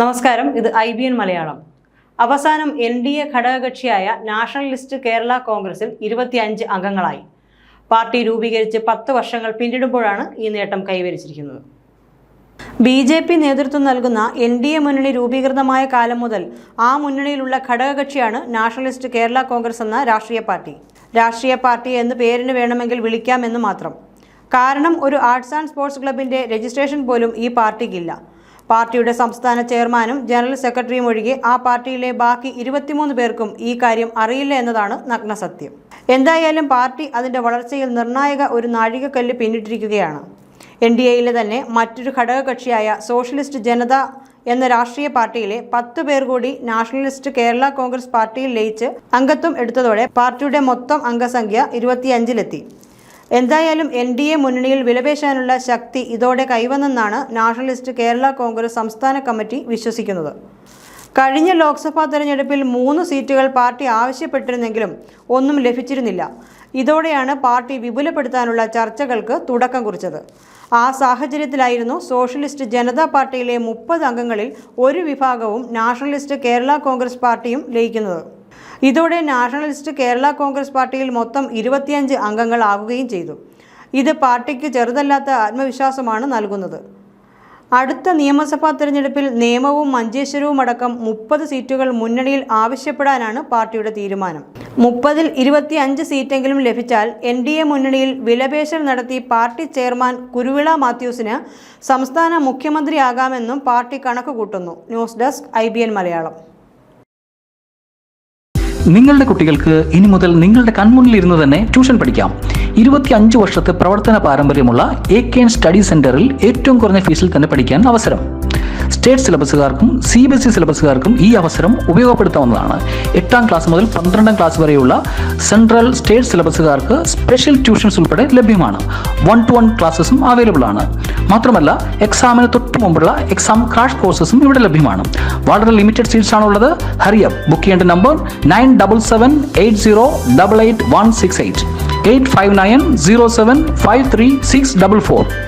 നമസ്കാരം, ഇത് IBN മലയാളം. അവസാനം NDA ഘടകകക്ഷിയായ നാഷണലിസ്റ്റ് കേരള കോൺഗ്രസിൽ 25 അംഗങ്ങളായി. പാർട്ടി രൂപീകരിച്ച് 10 വർഷങ്ങൾ പിന്നിടുമ്പോഴാണ് ഈ നേട്ടം കൈവരിച്ചിരിക്കുന്നത്. BJP നേതൃത്വം നൽകുന്ന NDA മുന്നണി രൂപീകൃതമായ കാലം മുതൽ ആ മുന്നണിയിലുള്ള ഘടകകക്ഷിയാണ് നാഷണലിസ്റ്റ് കേരള കോൺഗ്രസ് എന്ന രാഷ്ട്രീയ പാർട്ടി. രാഷ്ട്രീയ പാർട്ടി എന്ന് പേരിന് വേണമെങ്കിൽ വിളിക്കാമെന്ന് മാത്രം. കാരണം ഒരു ആർട്സ് ആൻഡ് സ്പോർട്സ് ക്ലബിൻ്റെ രജിസ്ട്രേഷൻ പോലും ഈ പാർട്ടിക്കില്ല. പാർട്ടിയുടെ സംസ്ഥാന ചെയർമാനും ജനറൽ സെക്രട്ടറിയും ഒഴികെ ആ പാർട്ടിയിലെ ബാക്കി 23 പേർക്കും ഈ കാര്യം അറിയില്ല എന്നതാണ് നഗ്നസത്യം. എന്തായാലും പാർട്ടി അതിൻ്റെ വളർച്ചയിൽ നിർണായക ഒരു നാഴികക്കല്ല് പിന്നിട്ടിരിക്കുകയാണ്. NDAയിലെ തന്നെ മറ്റൊരു ഘടകകക്ഷിയായ സോഷ്യലിസ്റ്റ് ജനത എന്ന രാഷ്ട്രീയ പാർട്ടിയിലെ 10 പേർ കൂടി നാഷണലിസ്റ്റ് കേരള കോൺഗ്രസ് പാർട്ടിയിൽ ലയിച്ച് അംഗത്വം എടുത്തതോടെ പാർട്ടിയുടെ മൊത്തം അംഗസംഖ്യ 25-ലെത്തി. എന്തായാലും NDA മുന്നണിയിൽ വിലപേശാനുള്ള ശക്തി ഇതോടെ കൈവന്നെന്നാണ് നാഷണലിസ്റ്റ് കേരള കോൺഗ്രസ് സംസ്ഥാന കമ്മിറ്റി വിശ്വസിക്കുന്നത്. കഴിഞ്ഞ ലോക്സഭാ തെരഞ്ഞെടുപ്പിൽ 3 സീറ്റുകൾ പാർട്ടി ആവശ്യപ്പെട്ടിരുന്നെങ്കിലും ഒന്നും ലഭിച്ചിരുന്നില്ല. ഇതോടെയാണ് പാർട്ടി വിപുലപ്പെടുത്താനുള്ള ചർച്ചകൾക്ക് തുടക്കം കുറിച്ചത്. ആ സാഹചര്യത്തിലായിരുന്നു സോഷ്യലിസ്റ്റ് ജനതാ പാർട്ടിയിലെ 30 അംഗങ്ങളിൽ ഒരു വിഭാഗവും നാഷണലിസ്റ്റ് കേരള കോൺഗ്രസ് പാർട്ടിയും ലയിക്കുന്നത്. ഇതോടെ നാഷണലിസ്റ്റ് കേരള കോൺഗ്രസ് പാർട്ടിയിൽ മൊത്തം 25 അംഗങ്ങളാകുകയും ചെയ്തു. ഇത് പാർട്ടിക്ക് ചെറുതല്ലാത്ത ആത്മവിശ്വാസമാണ് നൽകുന്നത്. അടുത്ത നിയമസഭാ തെരഞ്ഞെടുപ്പിൽ നേമവും മഞ്ചേശ്വരവും അടക്കം 30 സീറ്റുകൾ മുന്നണിയിൽ ആവശ്യപ്പെടാനാണ് പാർട്ടിയുടെ തീരുമാനം. 30-ൽ 25 സീറ്റെങ്കിലും ലഭിച്ചാൽ NDA മുന്നണിയിൽ വിലപേശൽ നടത്തി പാർട്ടി ചെയർമാൻ കുരുവിള മാത്യൂസിന് സംസ്ഥാന മുഖ്യമന്ത്രിയാകാമെന്നും പാർട്ടി കണക്കുകൂട്ടുന്നു. News desk IBN Malayalam. നിങ്ങളുടെ കുട്ടികൾക്ക് ഇനി മുതൽ നിങ്ങളുടെ കൺമുന്നിൽ ഇരുന്ന് തന്നെ ട്യൂഷൻ പഠിക്കാം. 25 വർഷത്തെ പ്രവർത്തന പാരമ്പര്യമുള്ള AK സ്റ്റഡി സെന്ററിൽ ഏറ്റവും കുറഞ്ഞ ഫീസിൽ തന്നെ പഠിക്കാൻ അവസരം. സ്റ്റേറ്റ് സിലബസുകാർക്കും CBSE സിലബസുകാർക്കും ഈ അവസരം ഉപയോഗപ്പെടുത്താവുന്നതാണ്. 8ാം ക്ലാസ് മുതൽ 12ാം ക്ലാസ് വരെയുള്ള സെൻട്രൽ സ്റ്റേറ്റ് സിലബസുകാർക്ക് സ്പെഷ്യൽ ട്യൂഷൻസ് ഉൾപ്പെടെ ലഭ്യമാണ്. 1-to-1 ക്ലാസ്സസും അവൈലബിൾ ആണ്. മാത്രമല്ല എക്സാമിന് തൊട്ട് മുമ്പുള്ള എക്സാം ക്രാഷ് കോഴ്സസും ഇവിടെ ലഭ്യമാണ്. വളരെ ലിമിറ്റഡ് സീറ്റ്സ് ആണുള്ളത്. ഹറിയപ്പ്. ബുക്ക് ചെയ്യേണ്ട നമ്പർ 9778088168 85907536444.